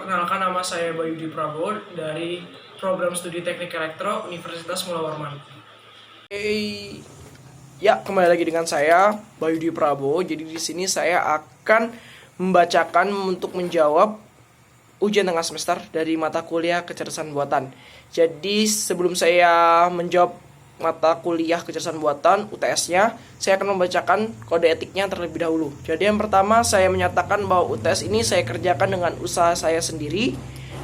Perkenalkan, nama saya Bayudi Prabowo dari Program Studi Teknik Elektro Universitas Mula Warman. Ya, kembali lagi dengan saya Bayudi Prabowo. Jadi di sini saya akan membacakan untuk menjawab ujian tengah semester dari mata kuliah kecerdasan buatan. Jadi sebelum saya menjawab mata kuliah kecerdasan buatan UTS-nya, saya akan membacakan kode etiknya terlebih dahulu. Jadi yang pertama, saya menyatakan bahwa UTS ini saya kerjakan dengan usaha saya sendiri.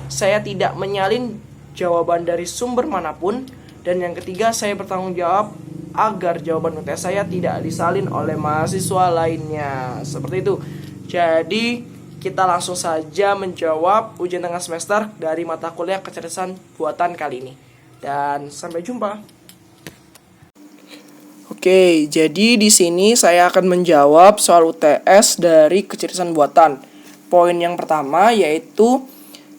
Saya tidak menyalin jawaban dari sumber manapun. Dan yang ketiga, saya bertanggung jawab agar jawaban UTS saya tidak disalin oleh mahasiswa lainnya. Seperti itu. Jadi kita langsung saja menjawab ujian tengah semester dari mata kuliah kecerdasan buatan kali ini. Dan sampai jumpa. Oke, jadi di sini saya akan menjawab soal UTS dari kecerdasan buatan. Poin yang pertama yaitu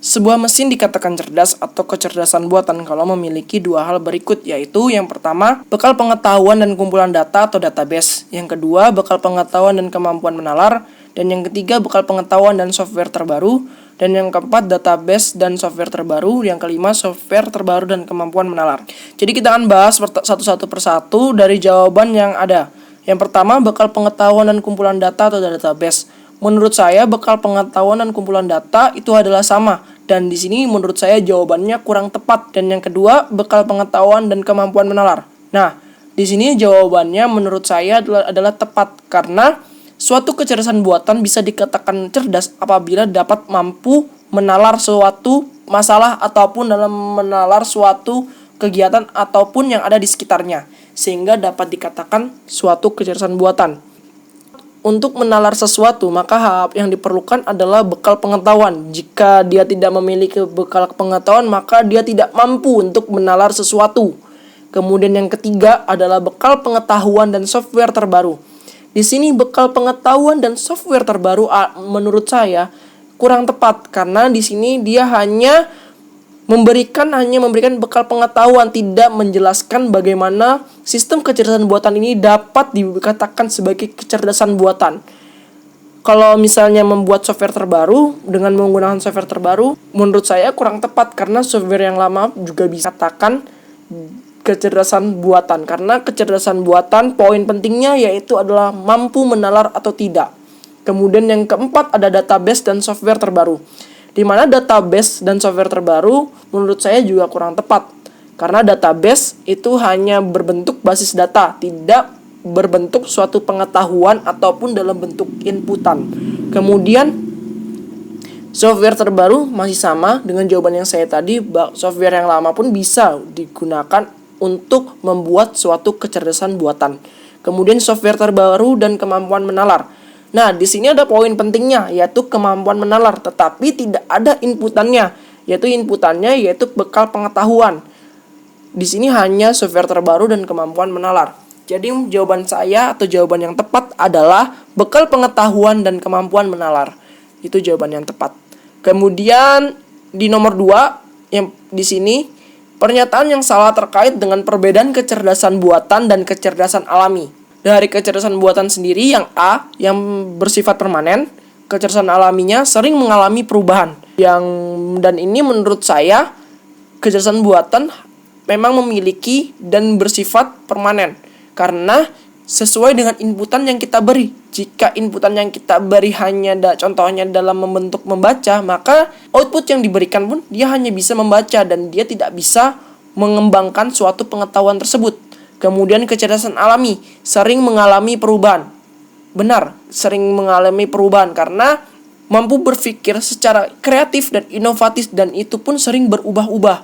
sebuah mesin dikatakan cerdas atau kecerdasan buatan kalau memiliki dua hal berikut, yaitu yang pertama, bekal pengetahuan dan kumpulan data atau database. Yang kedua, bekal pengetahuan dan kemampuan menalar. Dan yang ketiga, bekal pengetahuan dan software terbaru. Dan yang keempat, database dan software terbaru. Yang kelima, software terbaru dan kemampuan menalar. Jadi kita akan bahas satu-satu persatu dari jawaban yang ada. Yang pertama, bekal pengetahuan dan kumpulan data atau database. Menurut saya, bekal pengetahuan dan kumpulan data itu adalah sama. Dan di sini menurut saya jawabannya kurang tepat. Dan yang kedua, bekal pengetahuan dan kemampuan menalar. Nah, di sini jawabannya menurut saya adalah tepat karena suatu kecerdasan buatan bisa dikatakan cerdas apabila dapat mampu menalar suatu masalah ataupun dalam menalar suatu kegiatan ataupun yang ada di sekitarnya, sehingga dapat dikatakan suatu kecerdasan buatan. Untuk menalar sesuatu, maka yang diperlukan adalah bekal pengetahuan. Jika dia tidak memiliki bekal pengetahuan, maka dia tidak mampu untuk menalar sesuatu. Kemudian yang ketiga adalah bekal pengetahuan dan software terbaru. Di sini bekal pengetahuan dan software terbaru menurut saya kurang tepat karena di sini dia hanya memberikan bekal pengetahuan, tidak menjelaskan bagaimana sistem kecerdasan buatan ini dapat dikatakan sebagai kecerdasan buatan. Kalau misalnya membuat software terbaru dengan menggunakan software terbaru, menurut saya kurang tepat karena software yang lama juga bisa dikatakan kecerdasan buatan, karena kecerdasan buatan poin pentingnya yaitu adalah mampu menalar atau tidak. Kemudian yang keempat ada database dan software terbaru, di mana database dan software terbaru menurut saya juga kurang tepat karena database itu hanya berbentuk basis data, tidak berbentuk suatu pengetahuan ataupun dalam bentuk inputan. Kemudian software terbaru masih sama dengan jawaban yang saya tadi, software yang lama pun bisa digunakan untuk membuat suatu kecerdasan buatan. Kemudian software terbaru dan kemampuan menalar. Nah, di sini ada poin pentingnya yaitu kemampuan menalar, tetapi tidak ada inputannya, yaitu bekal pengetahuan. Di sini hanya software terbaru dan kemampuan menalar. Jadi jawaban saya atau jawaban yang tepat adalah bekal pengetahuan dan kemampuan menalar. Itu jawaban yang tepat. Kemudian di nomor 2 yang di sini pernyataan yang salah terkait dengan perbedaan kecerdasan buatan dan kecerdasan alami. Dari kecerdasan buatan sendiri yang A, yang bersifat permanen, kecerdasan alaminya sering mengalami perubahan. Dan ini menurut saya kecerdasan buatan memang memiliki dan bersifat permanen karena sesuai dengan inputan yang kita beri. Jika inputan yang kita beri hanya contohnya dalam membentuk membaca, maka output yang diberikan pun dia hanya bisa membaca dan dia tidak bisa mengembangkan suatu pengetahuan tersebut. Kemudian kecerdasan alami sering mengalami perubahan. Benar, sering mengalami perubahan karena mampu berpikir secara kreatif dan inovatif dan itu pun sering berubah-ubah.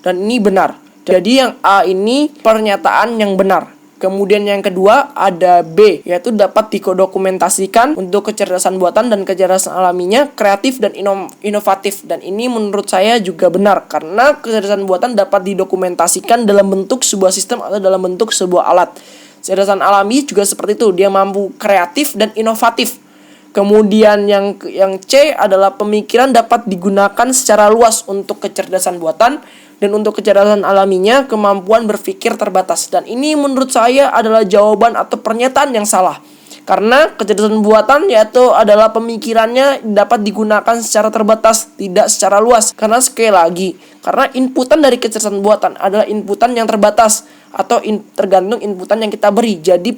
Dan ini benar. Jadi yang A ini pernyataan yang benar. Kemudian yang kedua ada B, yaitu dapat didokumentasikan untuk kecerdasan buatan dan kecerdasan alaminya kreatif dan inovatif. Dan ini menurut saya juga benar karena kecerdasan buatan dapat didokumentasikan dalam bentuk sebuah sistem atau dalam bentuk sebuah alat. Kecerdasan alami juga seperti itu, dia mampu kreatif dan inovatif. Kemudian yang C adalah pemikiran dapat digunakan secara luas untuk kecerdasan buatan. Dan untuk kecerdasan alaminya, kemampuan berpikir terbatas. Dan ini menurut saya adalah jawaban atau pernyataan yang salah. Karena kecerdasan buatan yaitu adalah pemikirannya dapat digunakan secara terbatas, tidak secara luas. Karena sekali lagi, karena inputan dari kecerdasan buatan adalah inputan yang terbatas atau tergantung inputan yang kita beri. Jadi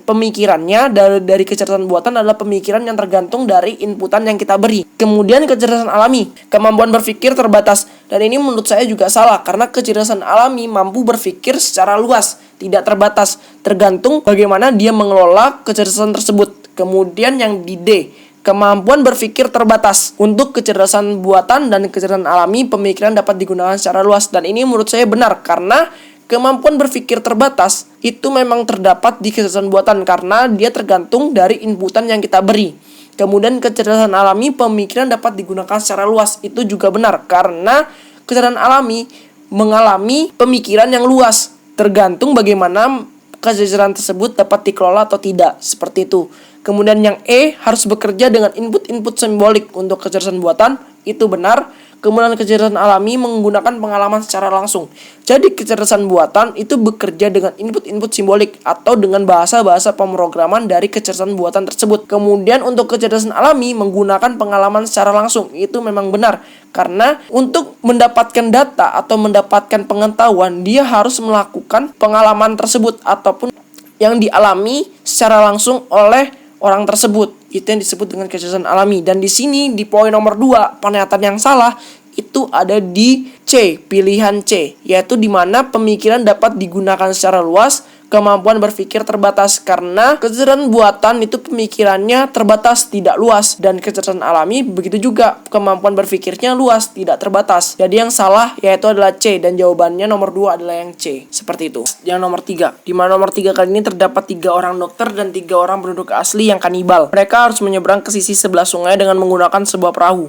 pemikirannya dari kecerdasan buatan adalah pemikiran yang tergantung dari inputan yang kita beri. Kemudian kecerdasan alami, kemampuan berpikir terbatas. Dan ini menurut saya juga salah, karena kecerdasan alami mampu berpikir secara luas, tidak terbatas, tergantung bagaimana dia mengelola kecerdasan tersebut. Kemudian yang di D, kemampuan berpikir terbatas. Untuk kecerdasan buatan dan kecerdasan alami, pemikiran dapat digunakan secara luas. Dan ini menurut saya benar, karena kemampuan berpikir terbatas itu memang terdapat di kecerdasan buatan karena dia tergantung dari inputan yang kita beri. Kemudian kecerdasan alami, pemikiran dapat digunakan secara luas. Itu juga benar, karena kecerdasan alami mengalami pemikiran yang luas, tergantung bagaimana kecerdasan tersebut dapat dikelola atau tidak, seperti itu. Kemudian yang E, harus bekerja dengan input-input simbolik. Untuk kecerdasan buatan itu benar. Kemudian kecerdasan alami menggunakan pengalaman secara langsung. Jadi kecerdasan buatan itu bekerja dengan input-input simbolik atau dengan bahasa-bahasa pemrograman dari kecerdasan buatan tersebut. Kemudian untuk kecerdasan alami menggunakan pengalaman secara langsung. Itu memang benar, karena untuk mendapatkan data atau mendapatkan pengetahuan, dia harus melakukan pengalaman tersebut ataupun yang dialami secara langsung oleh orang tersebut. Itu yang disebut dengan kecerdasan alami. Dan di sini di poin nomor 2, pernyataan yang salah itu ada di C, pilihan C, yaitu di mana pemikiran dapat digunakan secara luas, kemampuan berpikir terbatas. Karena kecerdasan buatan itu pemikirannya terbatas, tidak luas, dan kecerdasan alami begitu juga, kemampuan berpikirnya luas, tidak terbatas. Jadi yang salah yaitu adalah C, dan jawabannya nomor 2 adalah yang C. Seperti itu. Yang nomor 3, di mana nomor 3 kali ini terdapat 3 orang dokter dan 3 orang penduduk asli yang kanibal. Mereka harus menyeberang ke sisi sebelah sungai dengan menggunakan sebuah perahu.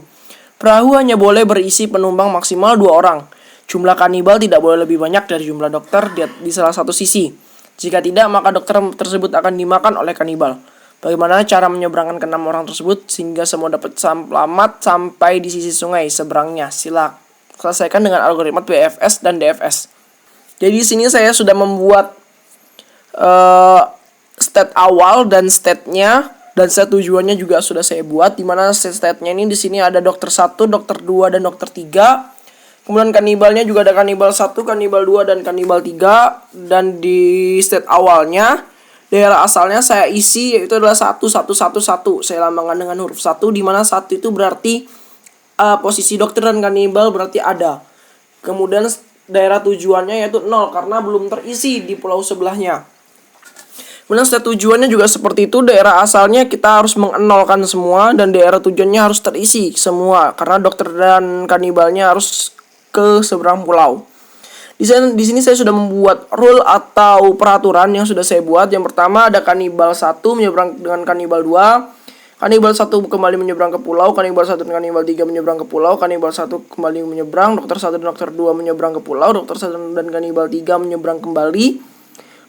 Perahu hanya boleh berisi penumpang maksimal 2 orang. Jumlah kanibal tidak boleh lebih banyak dari jumlah dokter di salah satu sisi. Jika tidak, maka dokter tersebut akan dimakan oleh kanibal. Bagaimana cara menyeberangkan ke 6 orang tersebut sehingga semua dapat selamat sampai di sisi sungai seberangnya? Sila selesaikan dengan algoritma BFS dan DFS. Jadi di sini saya sudah membuat state awal dan state-nya, dan state tujuannya juga sudah saya buat, di mana state-nya ini di sini ada dokter 1, dokter 2 dan dokter 3. Kemudian kanibalnya juga ada kanibal 1, kanibal 2 dan kanibal 3. Dan di state awalnya daerah asalnya saya isi yaitu adalah 1111. Saya lambangkan dengan huruf 1, di mana 1 itu berarti posisi dokter dan kanibal berarti ada. Kemudian daerah tujuannya yaitu 0 karena belum terisi di pulau sebelahnya. Kemudian state tujuannya juga seperti itu, daerah asalnya kita harus mengenolkan semua dan daerah tujuannya harus terisi semua karena dokter dan kanibalnya harus ke seberang pulau. Di sini saya sudah membuat rule atau peraturan yang sudah saya buat. Yang pertama ada kanibal 1 menyeberang dengan kanibal 2. Kanibal 1 kembali menyeberang ke pulau, kanibal 1 dan kanibal 3 menyeberang ke pulau, kanibal 1 kembali menyeberang, dokter 1 dan dokter 2 menyeberang ke pulau, dokter 1 dan kanibal 3 menyeberang kembali.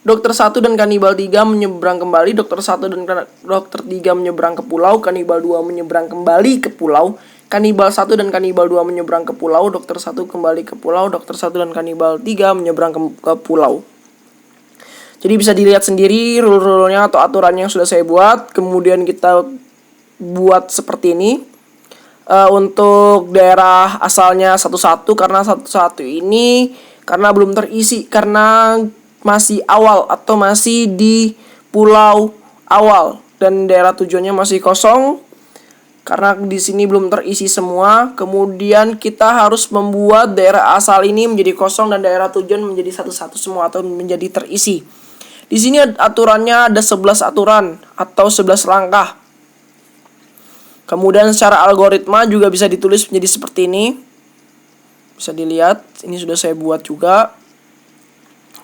Dokter 1 dan kanibal 3 menyeberang kembali, dokter 1 dan dokter 3 menyeberang ke pulau, kanibal 2 menyeberang kembali ke pulau, kanibal 1 dan kanibal 2 menyeberang ke pulau, dokter 1 kembali ke pulau, dokter 1 dan kanibal 3 menyeberang ke pulau. Jadi bisa dilihat sendiri rule-rule-nya atau aturannya yang sudah saya buat. Kemudian kita buat seperti ini. Untuk daerah asalnya 11 karena 11 ini karena belum terisi, karena masih awal atau masih di pulau awal dan daerah tujuannya masih kosong karena di sini belum terisi semua. Kemudian kita harus membuat daerah asal ini menjadi kosong dan daerah tujuan menjadi satu-satu semua atau menjadi terisi. Di sini aturannya ada 11 aturan atau 11 langkah. Kemudian secara algoritma juga bisa ditulis menjadi seperti ini. Bisa dilihat, ini sudah saya buat juga.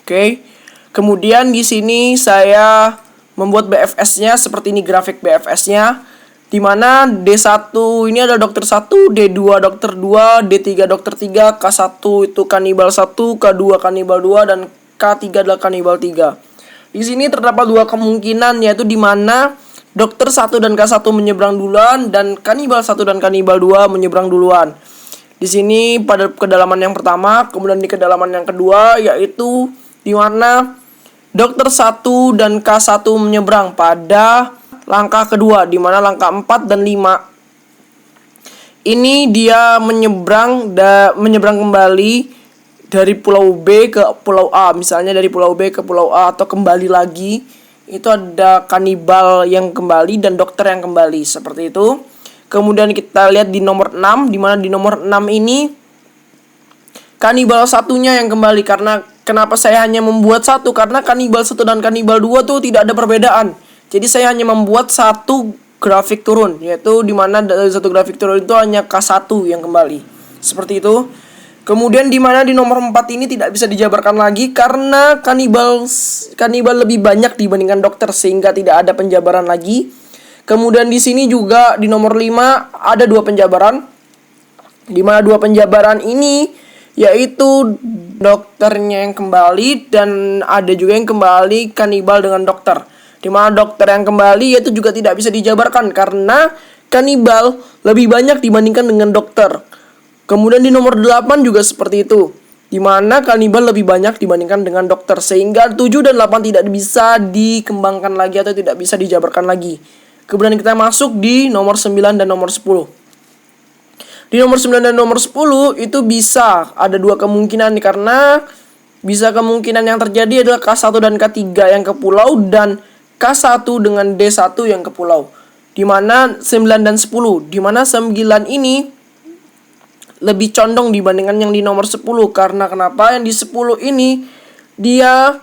Oke. Kemudian di sini saya membuat BFS-nya seperti ini, grafik BFS-nya, di mana D1 ini ada dokter 1, D2 dokter 2, D3 dokter 3, K1 itu kanibal 1, K2 kanibal 2 dan K3 adalah kanibal 3. Di sini terdapat 2 kemungkinan, yaitu di mana dokter 1 dan K1 menyeberang duluan dan kanibal 1 dan kanibal 2 menyeberang duluan. Di sini pada kedalaman yang pertama, kemudian di kedalaman yang kedua yaitu di mana dokter 1 dan K1 menyeberang pada langkah kedua, di mana langkah 4 dan 5 ini dia menyeberang kembali dari pulau B ke pulau A. Misalnya dari pulau B ke pulau A atau kembali lagi. Itu ada kanibal yang kembali dan dokter yang kembali, seperti itu. Kemudian kita lihat di nomor 6, di mana di nomor 6 ini kanibal satunya yang kembali. Karena kenapa saya hanya membuat satu? Karena kanibal 1 dan kanibal 2 tuh tidak ada perbedaan. Jadi saya hanya membuat satu grafik turun, yaitu dimana dari satu grafik turun itu hanya K1 yang kembali. Seperti itu. Kemudian dimana di nomor 4 ini tidak bisa dijabarkan lagi karena kanibal lebih banyak dibandingkan dokter, sehingga tidak ada penjabaran lagi. Kemudian di sini juga di nomor 5 ada 2 penjabaran. Dimana 2 penjabaran ini yaitu dokternya yang kembali dan ada juga yang kembali kanibal dengan dokter. Di mana dokter yang kembali itu juga tidak bisa dijabarkan karena kanibal lebih banyak dibandingkan dengan dokter. Kemudian di nomor 8 juga seperti itu, di mana kanibal lebih banyak dibandingkan dengan dokter, sehingga 7 dan 8 tidak bisa dikembangkan lagi atau tidak bisa dijabarkan lagi. Kemudian kita masuk di nomor 9 dan nomor 10. Di nomor 9 dan nomor 10 itu bisa ada 2 kemungkinan nih, karena bisa kemungkinan yang terjadi adalah K1 dan K3 yang ke pulau dan K1 dengan D1 yang ke pulau. Di mana 9 dan 10. Di mana 9 ini lebih condong dibandingkan yang di nomor 10. Karena kenapa? Yang di 10 ini dia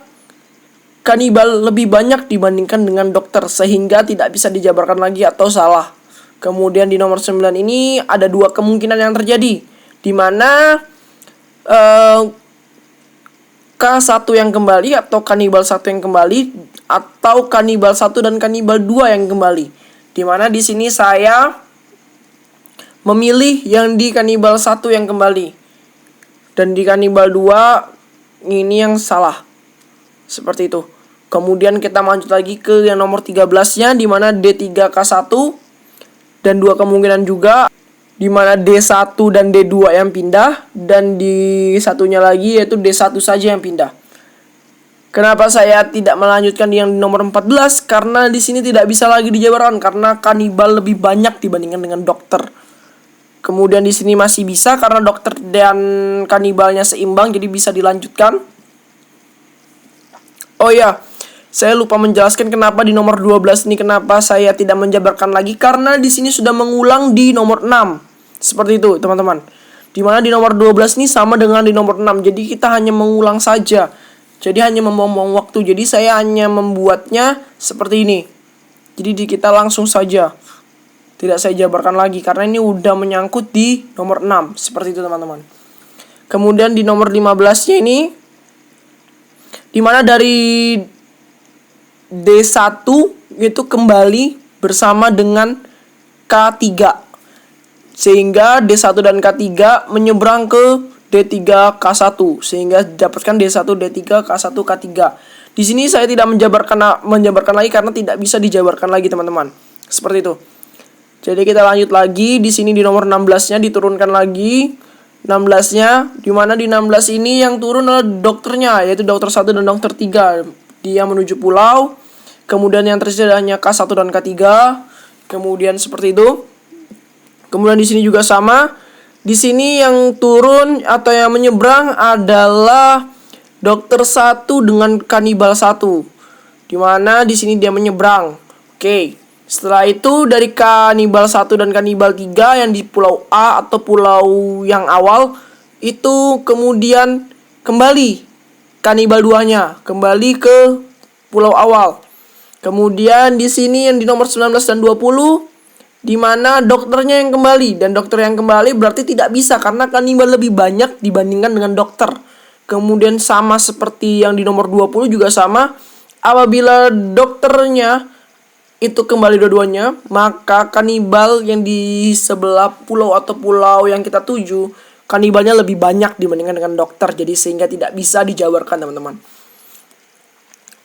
kanibal lebih banyak dibandingkan dengan dokter, sehingga tidak bisa dijabarkan lagi atau salah. Kemudian di nomor 9 ini ada 2 kemungkinan yang terjadi, di mana K1 yang kembali atau kanibal 1 yang kembali, atau kanibal 1 dan kanibal 2 yang kembali. Dimana di sini saya memilih yang di kanibal 1 yang kembali. Dan di kanibal 2 ini yang salah. Seperti itu. Kemudian kita lanjut lagi ke yang nomor 13-nya, dimana D3K1 dan 2 kemungkinan juga, dimana D1 dan D2 yang pindah, dan di satunya lagi yaitu D1 saja yang pindah. Kenapa saya tidak melanjutkan yang nomor 14? Karena di sini tidak bisa lagi dijabarkan karena kanibal lebih banyak dibandingkan dengan dokter. Kemudian di sini masih bisa karena dokter dan kanibalnya seimbang, jadi bisa dilanjutkan. Oh ya, saya lupa menjelaskan kenapa di nomor 12 ini kenapa saya tidak menjabarkan lagi, karena di sini sudah mengulang di nomor 6. Seperti itu, teman-teman. Dimana di nomor 12 ini sama dengan di nomor 6. Jadi kita hanya mengulang saja. Jadi hanya membuang waktu. Jadi saya hanya membuatnya seperti ini. Jadi kita langsung saja. Tidak saya jabarkan lagi karena ini udah menyangkut di nomor 6. Seperti itu, teman-teman. Kemudian di nomor 15-nya ini, dimana dari D1 itu kembali bersama dengan K3. Sehingga D1 dan K3 menyeberang ke D3K1, sehingga didapatkan D1, D3, K1, K3. Di sini saya tidak menjabarkan lagi karena tidak bisa dijabarkan lagi, teman-teman. Seperti itu. Jadi kita lanjut lagi. Di sini di nomor 16-nya diturunkan lagi. 16-nya, di mana di 16 ini yang turun adalah dokternya, yaitu dokter 1 dan dokter 3. Dia menuju pulau. Kemudian yang tersisa hanya K1 dan K3. Kemudian seperti itu. Kemudian di sini juga sama. Di sini yang turun atau yang menyeberang adalah dokter 1 dengan kanibal 1. Di mana di sini dia menyeberang. Oke. Setelah itu dari kanibal 1 dan kanibal 3 yang di pulau A atau pulau yang awal itu kemudian kembali kanibal 2-nya kembali ke pulau awal. Kemudian di sini yang di nomor 19 dan 20 di mana dokternya yang kembali, dan dokter yang kembali berarti tidak bisa karena kanibal lebih banyak dibandingkan dengan dokter. Kemudian sama seperti yang di nomor 20 juga sama, apabila dokternya itu kembali dua-duanya, maka kanibal yang di sebelah pulau atau pulau yang kita tuju, kanibalnya lebih banyak dibandingkan dengan dokter, jadi sehingga tidak bisa dijabarkan, teman-teman.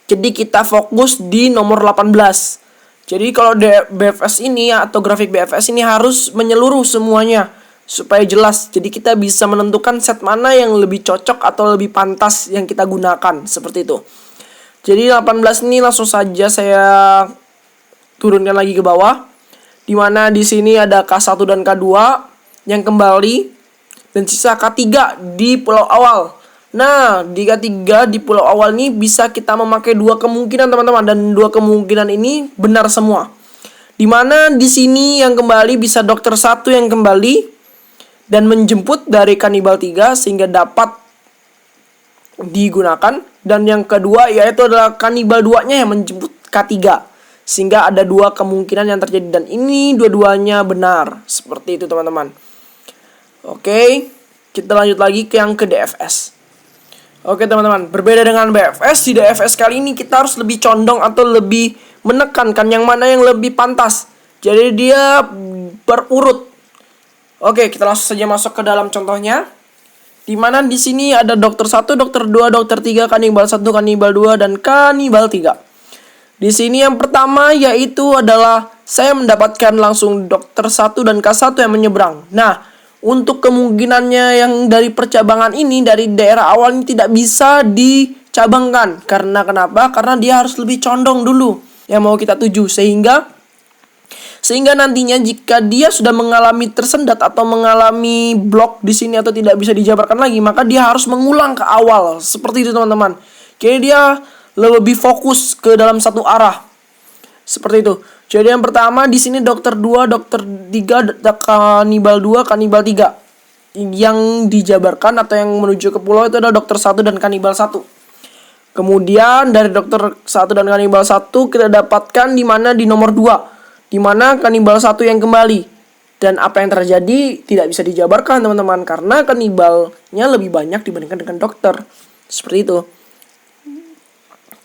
Jadi kita fokus di nomor 18. Jadi kalau BFS ini atau grafik BFS ini harus menyeluruh semuanya supaya jelas. Jadi kita bisa menentukan set mana yang lebih cocok atau lebih pantas yang kita gunakan, seperti itu. Jadi 18 ini langsung saja saya turunkan lagi ke bawah. Dimana di sini ada K1 dan K2 yang kembali. Dan sisa K3 di pulau awal. Nah, di K3 di pulau awal ini bisa kita memakai dua kemungkinan teman-teman. Dan dua kemungkinan ini benar semua. Dimana di sini yang kembali bisa dokter 1 yang kembali dan menjemput dari kanibal 3 sehingga dapat digunakan. Dan yang kedua yaitu adalah kanibal 2-nya yang menjemput K3 sehingga ada dua kemungkinan yang terjadi. Dan ini dua-duanya benar. Seperti itu teman-teman. Oke, kita lanjut lagi ke yang ke DFS. Oke teman-teman, berbeda dengan BFS, di DFS kali ini kita harus lebih condong atau lebih menekankan yang mana yang lebih pantas. Jadi dia berurut. Oke, kita langsung saja masuk ke dalam contohnya. Dimana di sini ada dokter 1, dokter 2, dokter 3, kanibal 1, kanibal 2, dan kanibal 3. Di sini yang pertama yaitu adalah saya mendapatkan langsung dokter 1 dan K1 yang menyeberang. Nah, untuk kemungkinannya yang dari percabangan ini, dari daerah awal ini tidak bisa dicabangkan. Karena kenapa? Karena dia harus lebih condong dulu yang mau kita tuju. Sehingga nantinya jika dia sudah mengalami tersendat atau mengalami blok di sini atau tidak bisa dijabarkan lagi, maka dia harus mengulang ke awal. Seperti itu teman-teman. Jadi dia lebih fokus ke dalam satu arah. Seperti itu. Jadi yang pertama di sini dokter 2, dokter 3, kanibal 2, kanibal 3. Yang dijabarkan atau yang menuju ke pulau itu adalah dokter 1 dan kanibal 1. Kemudian dari dokter 1 dan kanibal 1 kita dapatkan di mana di nomor 2. Di mana kanibal 1 yang kembali. Dan apa yang terjadi tidak bisa dijabarkan teman-teman karena kanibalnya lebih banyak dibandingkan dengan dokter. Seperti itu.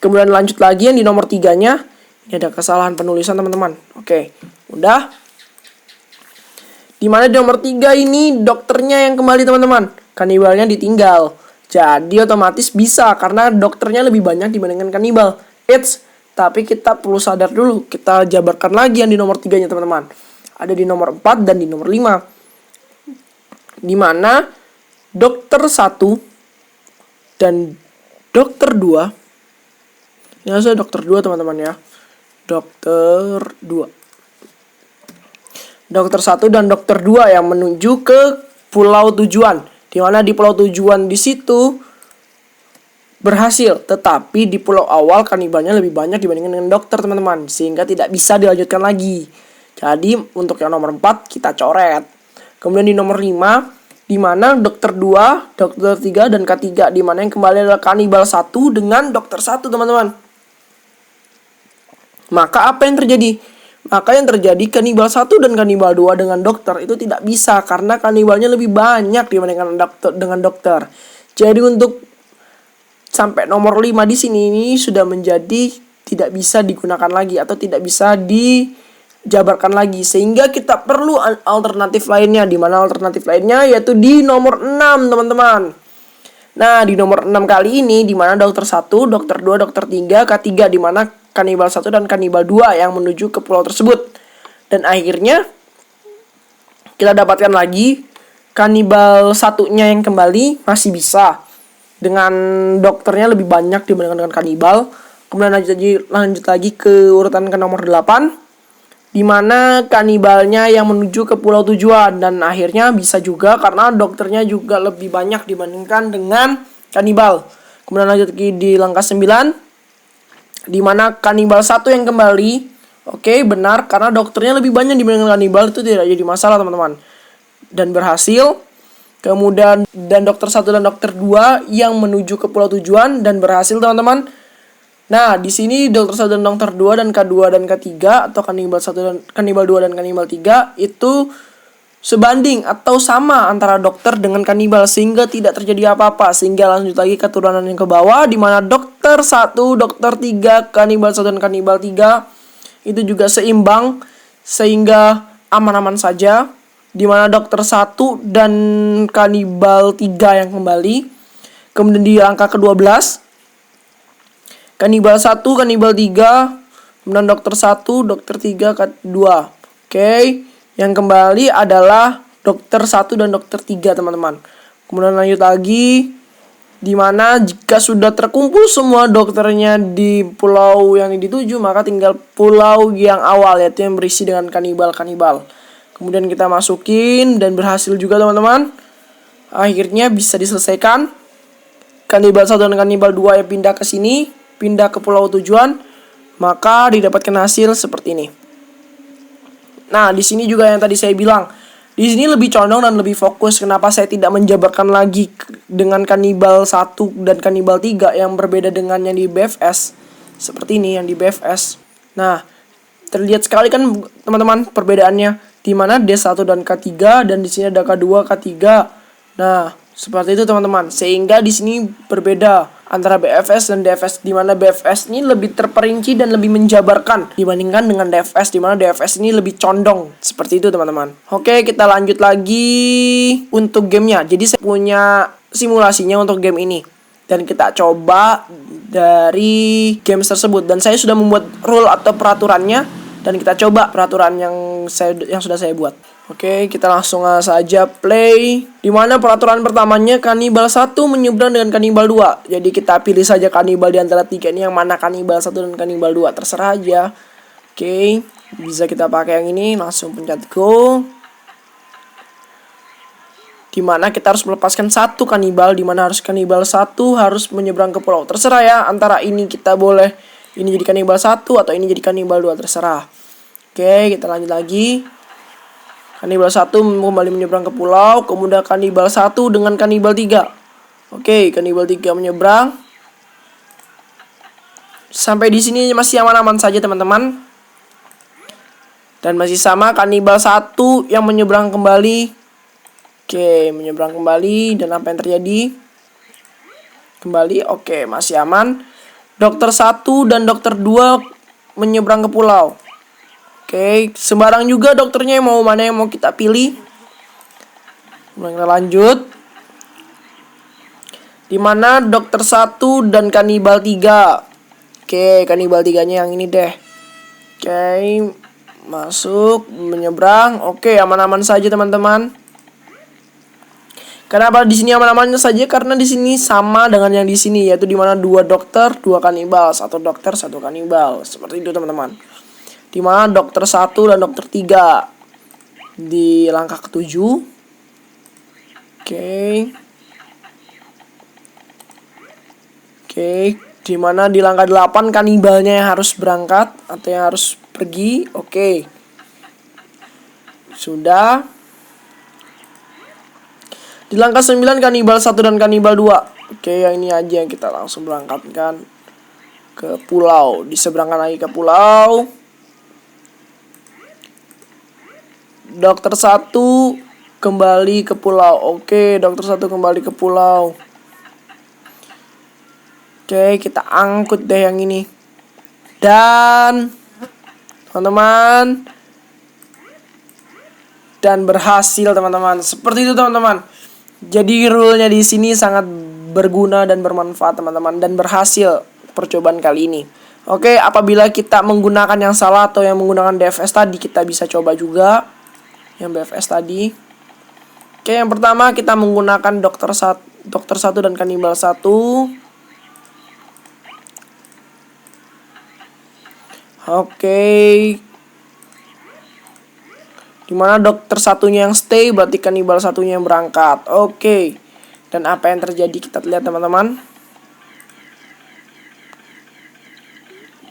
Kemudian lanjut lagi yang di nomor 3-nya. Ini ada kesalahan penulisan teman-teman. Oke, udah. Dimana di nomor 3 ini dokternya yang kembali teman-teman. Kanibalnya ditinggal. Jadi otomatis bisa karena dokternya lebih banyak dibandingkan kanibal. Tapi kita perlu sadar dulu. Kita jabarkan lagi yang di nomor 3-nya teman-teman. Ada di nomor 4 dan di nomor 5. Dimana dokter 1 dan dokter 2. Ini harusnya dokter 2 teman-teman ya. Dokter 2. Dokter 1 dan dokter 2 yang menuju ke pulau tujuan. Di mana di pulau tujuan di situ berhasil, tetapi di pulau awal kanibalnya lebih banyak dibandingkan dengan dokter teman-teman, sehingga tidak bisa dilanjutkan lagi. Jadi untuk yang nomor 4 kita coret. Kemudian di nomor 5 di mana dokter 2, dokter 3 dan K3 di mana yang kembali adalah kanibal 1 dengan dokter 1 teman-teman. Maka apa yang terjadi? Maka yang terjadi kanibal 1 dan kanibal 2 dengan dokter itu tidak bisa karena kanibalnya lebih banyak dibandingkan dengan dokter. Jadi untuk sampai nomor 5 di sini ini sudah menjadi tidak bisa digunakan lagi atau tidak bisa dijabarkan lagi sehingga kita perlu alternatif lainnya. Di mana alternatif lainnya yaitu di nomor 6 teman-teman. Nah, di nomor 6 kali ini di mana dokter 1, dokter 2, dokter 3, K3 di mana kanibal 1 dan kanibal 2 yang menuju ke pulau tersebut. Dan akhirnya kita dapatkan lagi kanibal 1-nya yang kembali masih bisa. Dengan dokternya lebih banyak dibandingkan dengan kanibal. Kemudian lanjut lagi ke urutan ke nomor 8. Di mana kanibalnya yang menuju ke pulau tujuan. Dan akhirnya bisa juga karena dokternya juga lebih banyak dibandingkan dengan kanibal. Kemudian lanjut lagi di langkah 9. Di mana kanibal 1 yang kembali. Oke, benar karena dokternya lebih banyak dibandingkan kanibal itu tidak jadi masalah teman-teman. Dan berhasil. Kemudian dan dokter 1 dan dokter 2 yang menuju ke pulau tujuan dan berhasil teman-teman. Nah, di sini dokter 1 dan dokter 2 dan K2 dan K3 atau kanibal 1 dan kanibal 2 dan kanibal 3 itu sebanding atau sama antara dokter dengan kanibal sehingga tidak terjadi apa-apa. Sehingga lanjut lagi ke turunan yang ke bawah di mana dokter 1, dokter 3, kanibal 1 dan kanibal 3 itu juga seimbang sehingga aman-aman saja. Di mana dokter 1 dan kanibal 3 yang kembali. Kemudian di angka ke-12 kanibal 1, kanibal 3, kemudian dokter 1, dokter 3, K2. Oke. Yang kembali adalah dokter 1 dan dokter 3 teman-teman. Kemudian lanjut lagi Dimana jika sudah terkumpul semua dokternya di pulau yang dituju, maka tinggal pulau yang awal, yaitu yang berisi dengan kanibal-kanibal. Kemudian kita masukin dan berhasil juga teman-teman. Akhirnya bisa diselesaikan. Kanibal 1 dan kanibal 2 yang pindah ke sini, pindah ke pulau tujuan, maka didapatkan hasil seperti ini. Nah, di sini juga yang tadi saya bilang, di sini lebih condong dan lebih fokus. Kenapa saya tidak menjabarkan lagi dengan kanibal 1 dan kanibal 3 yang berbeda dengan yang di BFS. Seperti ini yang di BFS. Nah, terlihat sekali kan teman-teman perbedaannya. Di mana D1 dan K3 dan di sini ada K2, K3. Nah, seperti itu teman-teman. Sehingga di sini berbeda antara BFS dan DFS, di mana BFS ini lebih terperinci dan lebih menjabarkan dibandingkan dengan DFS, di mana DFS ini lebih condong. Seperti itu teman-teman. Oke, kita lanjut lagi untuk gamenya. Jadi saya punya simulasinya untuk game ini dan kita coba dari games tersebut, dan saya sudah membuat rule atau peraturannya dan kita coba peraturan yang sudah saya buat. Oke, kita langsung saja play. Dimana peraturan pertamanya kanibal 1 menyeberang dengan kanibal 2. Jadi kita pilih saja kanibal di antara 3 ini, yang mana kanibal 1 dan kanibal 2, terserah aja. Oke, bisa kita pakai yang ini, langsung pencet go. Dimana kita harus melepaskan 1 kanibal, dimana harus kanibal 1 harus menyeberang ke pulau. Terserah ya, antara ini kita boleh ini jadi kanibal 1 atau ini jadi kanibal 2, terserah. Oke, kita lanjut lagi. Kanibal 1 kembali menyeberang ke pulau. Kemudian kanibal 1 dengan kanibal 3. Oke, kanibal 3 menyeberang. Sampai di sini masih aman-aman saja teman-teman. Dan masih sama kanibal 1 yang menyeberang kembali. Oke, menyeberang kembali. Dan apa yang terjadi? Kembali, oke, masih aman. Dokter 1 dan dokter 2 menyeberang ke pulau. Oke, sembarang juga dokternya mau mana yang mau kita pilih. Kita lanjut. Dimana dokter 1 dan kanibal 3. Oke, kanibal 3-nya yang ini deh. Oke, masuk, menyeberang. Oke, aman-aman saja teman-teman. Kenapa di sini aman-aman saja? Karena di sini sama dengan yang di sini, yaitu dimana 2 dokter, 2 kanibal, 1 dokter, 1 kanibal. Seperti itu teman-teman. Dimana dokter 1 dan dokter 3 di langkah ke-7. Oke, dimana di langkah 8 kanibalnya yang harus berangkat atau yang harus pergi. Oke, sudah. Di langkah 9 kanibal 1 dan kanibal 2. Oke, yang ini aja yang kita langsung berangkatkan ke pulau. Diseberangkan lagi ke pulau. Dokter 1 kembali ke pulau. Oke, dokter 1 kembali ke pulau. Oke, kita angkut deh yang ini. Dan teman-teman, dan berhasil teman-teman. Seperti itu teman-teman. Jadi rule-nya di sini sangat berguna dan bermanfaat teman-teman, dan berhasil percobaan kali ini. Oke, apabila kita menggunakan yang salah atau yang menggunakan DFS tadi, kita bisa coba juga yang BFS tadi. Oke, yang pertama kita menggunakan dokter 1 dan kanibal 1. Oke. Dimana dokter 1-nya yang stay, berarti kanibal 1-nya yang berangkat. Oke. Dan apa yang terjadi kita lihat teman-teman.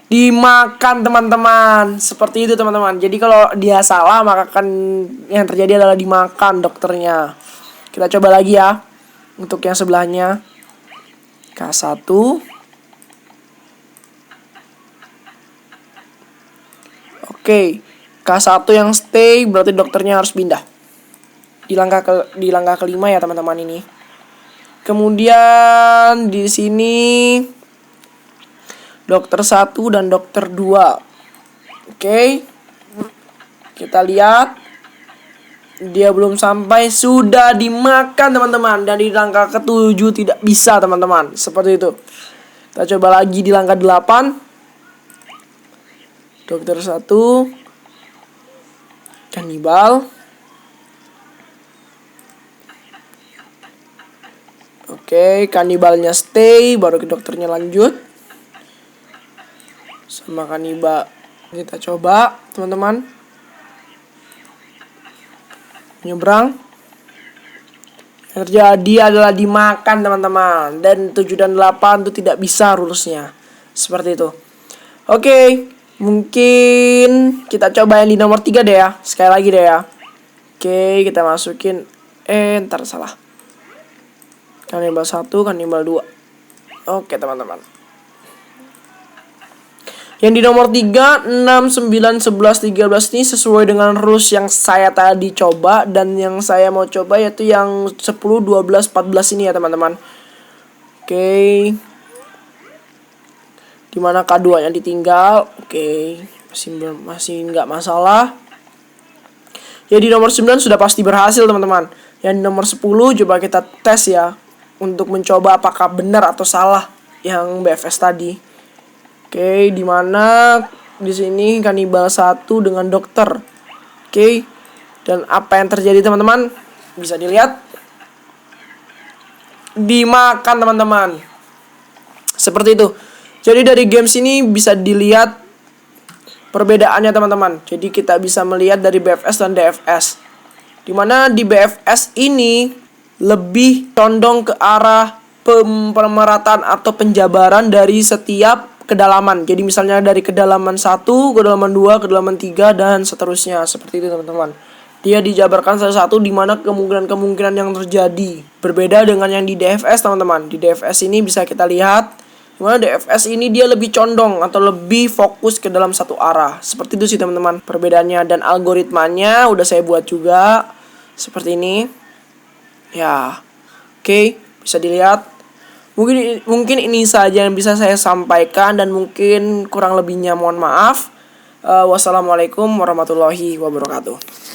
Dimakan teman-teman. Seperti itu teman-teman. Jadi kalau dia salah, maka kan yang terjadi adalah dimakan dokternya. Kita coba lagi ya. Untuk yang sebelahnya. K1. Oke. K1 yang stay, berarti dokternya harus pindah. Di langkah kelima ya teman-teman ini. Kemudian di sini dokter 1 dan dokter 2. Oke. Kita lihat. Dia belum sampai, sudah dimakan teman-teman. Dan di langkah ke-7 tidak bisa teman-teman. Seperti itu. Kita coba lagi di langkah 8. Dokter 1 kanibal. Oke, kanibalnya stay, baru ke dokternya lanjut. Sama kanibal kita coba, teman-teman. Nyebrang. Yang terjadi adalah dimakan, teman-teman. Dan 7 dan 8 itu tidak bisa rulesnya. Seperti itu. Oke, mungkin kita coba yang di nomor 3 deh ya. Sekali lagi deh ya. Oke, kita masukin. Ntar salah. Kanibal 1, kanibal 2. Oke, teman-teman. Yang di nomor 3, 6, 9, 11, 13 ini sesuai dengan rules yang saya tadi coba. Dan yang saya mau coba yaitu yang 10, 12, 14 ini ya, teman-teman. Oke. Dimana K2 nya ditinggal. Oke, masih nggak masalah. Ya di nomor 9 sudah pasti berhasil, teman-teman. Yang di nomor 10 coba kita tes ya, untuk mencoba apakah benar atau salah yang BFS tadi. Oke, dimana di sini kanibal 1 dengan dokter. Oke. Dan apa yang terjadi, teman-teman? Bisa dilihat. Dimakan, teman-teman. Seperti itu. Jadi dari games ini bisa dilihat perbedaannya, teman-teman. Jadi kita bisa melihat dari BFS dan DFS. Dimana di BFS ini lebih condong ke arah pemerataan atau penjabaran dari setiap kedalaman. Jadi misalnya dari kedalaman 1, kedalaman 2, kedalaman 3 dan seterusnya. Seperti itu, teman-teman. Dia dijabarkan satu-satu di mana kemungkinan-kemungkinan yang terjadi. Berbeda dengan yang di DFS, teman-teman. Di DFS ini bisa kita lihat dimana DFS ini dia lebih condong atau lebih fokus ke dalam satu arah. Seperti itu sih, teman-teman, perbedaannya. Dan algoritmanya udah saya buat juga seperti ini. Ya. Oke, bisa dilihat. Mungkin ini saja yang bisa saya sampaikan dan mungkin kurang lebihnya mohon maaf. Wassalamualaikum warahmatullahi wabarakatuh.